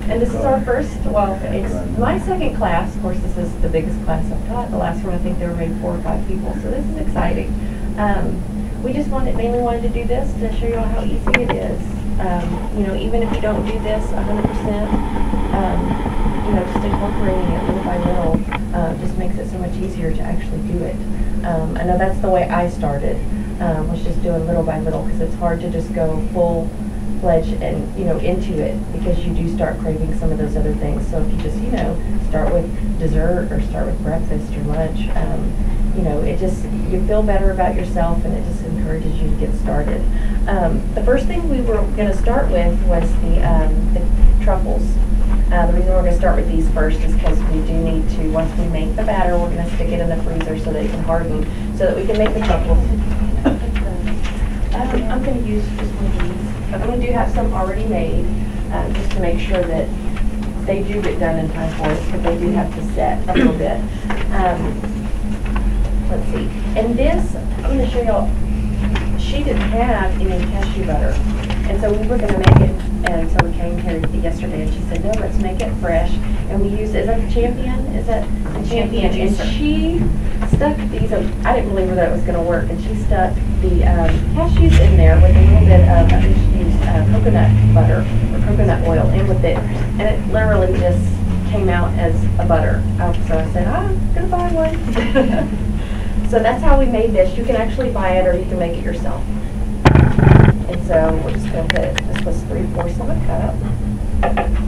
And this is our first, well, it's my second class. Of course, this is the biggest class I've taught. The last one, I think there were maybe 4 or 5 people. So this is exciting. We just mainly wanted to do this to show you all how easy it is. You know, even if you don't do this 100%, you know, just incorporating it little by little just makes it so much easier to actually do it. I know that's the way I started, was just doing little by little, because it's hard to just go full-fledged and, you know, into it, because you do start craving some of those other things. So if you just, you know, start with dessert or start with breakfast or lunch, you know, it just, you feel better about yourself, and it just encourages you to get started. The first thing we were going to start with was the truffles. The reason we're going to start with these first is because we do need to, once we make the batter, we're going to stick it in the freezer so that it can harden, so that we can make the truffles. I'm going to use just one of these. But we do have some already made, just to make sure that they do get done in time for us, because they do have to set a little bit. Let's see. And this, I'm going to show y'all, she didn't have any cashew butter. And so we were going to make it, and someone came here yesterday and she said, no, let's make it fresh. And we used, is that the Champion? Is that the Champion? And she stuck these, I didn't believe that it was going to work, and she stuck the cashews in there with a little bit of, I think she used coconut butter or coconut oil in with it. And it literally just came out as a butter. So I said, I'm going to buy one. So that's how we made this. You can actually buy it, or you can make it yourself. And so we're just going to put, this was 3/4 of a cup.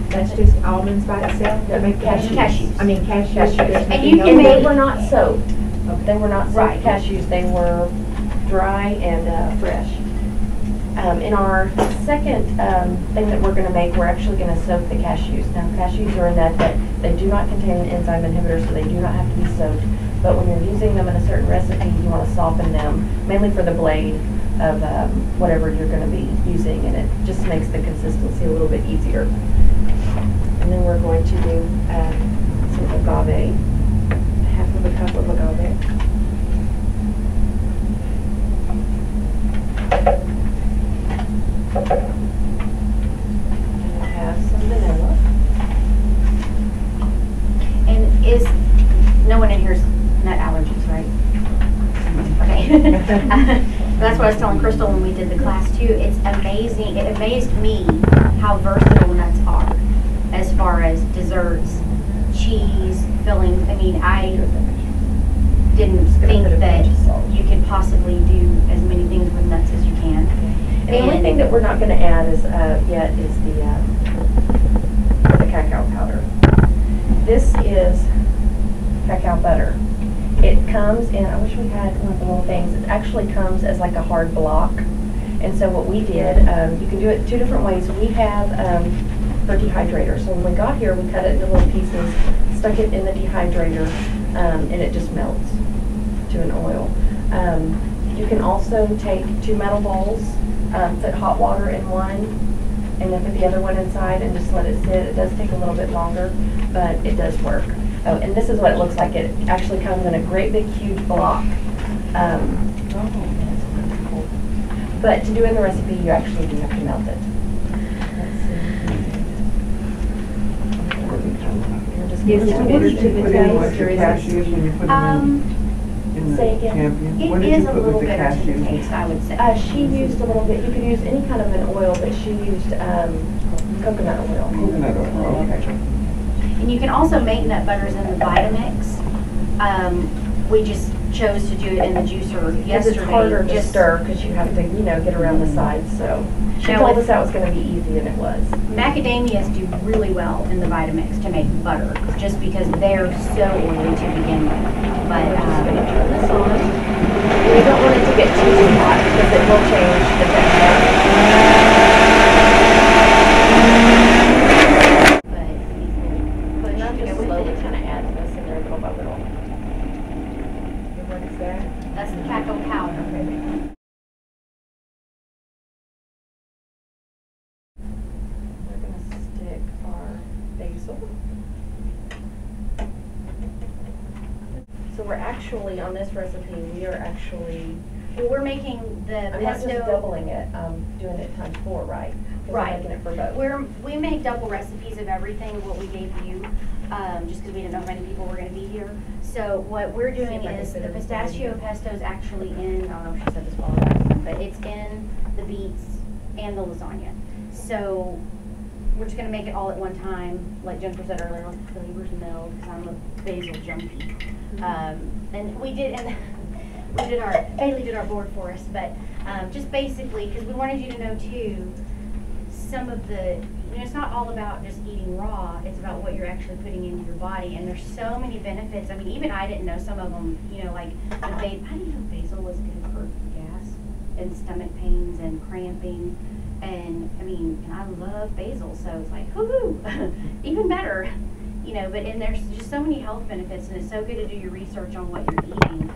That's just almonds by itself? That make cashews. I mean cashews. And you can they were not soaked. They were not soaked cashews. They were dry and fresh. In our second thing that we're going to make, we're actually going to soak the cashews. Now, cashews are a nut that they do not contain an enzyme inhibitor, so they do not have to be soaked. But when you're using them in a certain recipe, you want to soften them, mainly for the blade of whatever you're going to be using, and it just makes the consistency a little bit easier. And then we're going to do some agave, 1/2 of a cup of agave. And I have some vanilla. And is no one in here's nut allergies, right? Okay. That's what I was telling Crystal when we did the class too. It's amazing. It amazed me how versatile nuts are as far as desserts, cheese, fillings. I mean, I didn't think that you could possibly do as many things with nuts as you can. And the only thing that we're not going to add is yet is the cacao powder. This is cacao butter. It comes in, I wish we had one of the little things, it actually comes as like a hard block. And so what we did, you can do it 2 different ways. We have our dehydrator. So when we got here, we cut it into little pieces, stuck it in the dehydrator, and it just melts to an oil. You can also take 2 metal bowls, put hot water in one, and then put the other one inside and just let it sit. It does take a little bit longer, but it does work. Oh, and this is what it looks like. It actually comes in a great big huge block. But to do in the recipe, you actually do have to melt it. Let's see. Is it bitter to the taste, or is cashews when you put them in the Champion? What did you put with the cashews? Taste, I would say. She used a little bit. You could use any kind of an oil, but she used coconut oil. Coconut oil, okay. And you can also make nut butters in the Vitamix. We just chose to do it in the juicer yesterday. It's harder to stir because you have to, you know, get around the sides. So she told us that was going to be easy, and it was. Macadamias do really well in the Vitamix to make butter, just because they're so oily to begin with. But we're just going to turn this on. We don't want it to get too hot because it will change the texture. Slowly kind of add this in there little by little. What is that? That's the cacao powder. Okay. We're going to stick our basil. So we're actually, on this recipe, we are actually... Well, we're making the I'm not pesto... just doubling it, I'm doing it times 4, right? 'cause Right. I'm making it for both. We make double recipes of everything of what we gave you, just because we didn't know how many people were going to be here. So what we're doing See if I can is fit the everything pistachio in. pesto is actually in, I don't know if she said this while ago, but it's in the beets and the lasagna. So we're just going to make it all at one time, like Jennifer said earlier, with flavors meld, because I'm a basil junkie. And Bailey did our board for us, but just basically, because we wanted you to know too, some of the, it's not all about just eating raw, it's about what you're actually putting into your body, and there's so many benefits. I mean, even I didn't know some of them, like I didn't know basil was good for gas and stomach pains and cramping, and I mean, and I love basil, so it's like, whoo-hoo, even better, and there's just so many health benefits, and it's so good to do your research on what you're eating,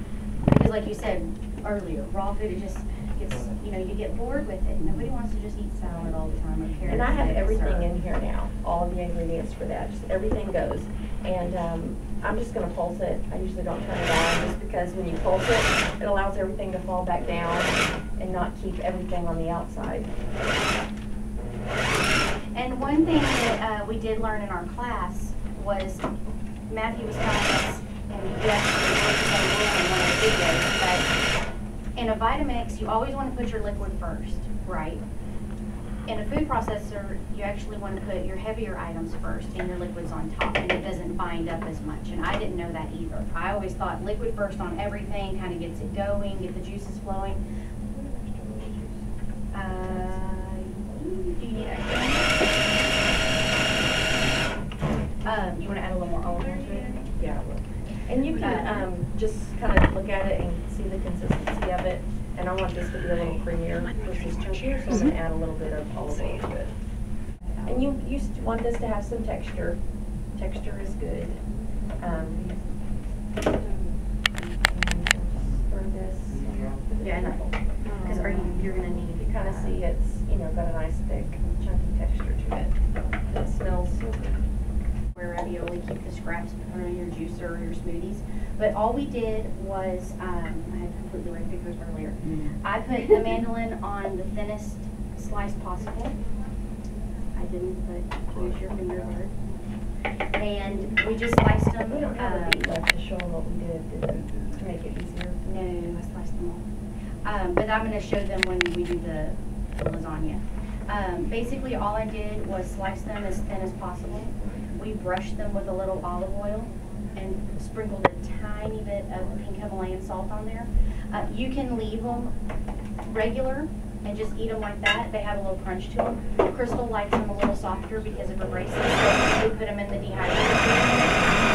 because like you said earlier, raw food, it just gets, you get bored with it. Nobody wants to just eat salad all the time or carrots. And I have and everything syrup. in here now, all the ingredients for that, just everything goes. And I'm just gonna pulse it. I usually don't turn it on, just because when you pulse it, it allows everything to fall back down and not keep everything on the outside. And one thing that we did learn in our class was Matthew was telling us, and you actually heard the same rule in one of the videos, but in a Vitamix, you always want to put your liquid first, right? In a food processor, you actually want to put your heavier items first and your liquids on top, and it doesn't bind up as much. And I didn't know that either. I always thought liquid first on everything kind of gets it going, get the juices flowing. Do you need extra? You want to add a little more olive oil to it? Yeah. And you can just kind of look at it and see the consistency of it. And I want this to be a little creamier versus chunkier, so I'm going to add a little bit of olive oil to it. And you want this to have some texture. Texture is good. Throw this. Yeah, because you're going to need. You kind of see it's got a nice thick chunky texture to it. It smells so good. Where ravioli, keep the scraps for your juicer or your smoothies. But all we did was, I had completely read pictures earlier. I put the mandolin on the thinnest slice possible. I didn't, but use your finger there. And we just sliced them. We don't have a beet left to show them what we did to make it easier. No, I sliced them all. But I'm going to show them when we do the lasagna. Basically, all I did was slice them as thin as possible. We brushed them with a little olive oil and sprinkled a tiny bit of pink Himalayan salt on there. You can leave them regular and just eat them like that. They have a little crunch to them. Crystal likes them a little softer because of her braces, so we put them in the dehydrator.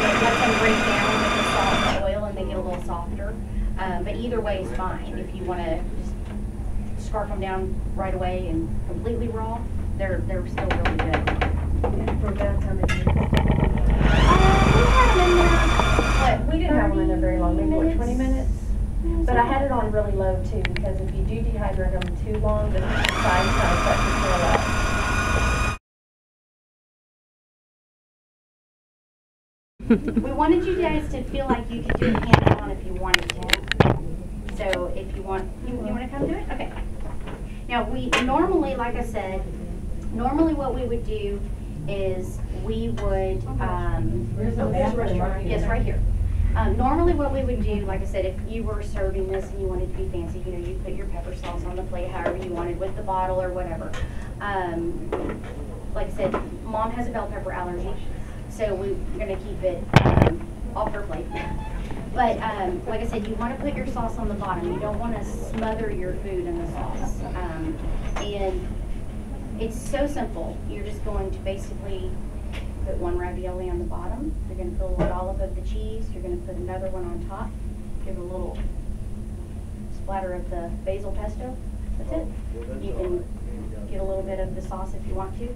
It lets them break down with the salt and the oil, and they get a little softer. But either way is fine. If you want to just scarf them down right away and completely raw, they're still really good. For about how many minutes? We had them in there, We didn't have them in there very long, maybe what, 20 minutes? But But I had it on really low too, because if you do dehydrate them too long, the sides kind of start to curl up. we wanted you guys to feel like you could do it hands-on if you wanted to. So if you want, you want to come do it? Okay. Now we normally, like I said, what we would do is we would, yes, right here. Normally what we would do, like I said, if you were serving this and you wanted to be fancy, you put your pepper sauce on the plate however you wanted with the bottle or whatever. Like I said, Mom has a bell pepper allergy, so we're going to keep it off her plate. But like I said, you want to put your sauce on the bottom. You don't want to smother your food in the sauce. And it's so simple. You're just going to basically put one ravioli on the bottom. You're going to put a little dollop of the cheese. You're going to put another one on top. Give it a little splatter of the basil pesto. That's it. You can get a little bit of the sauce if you want to.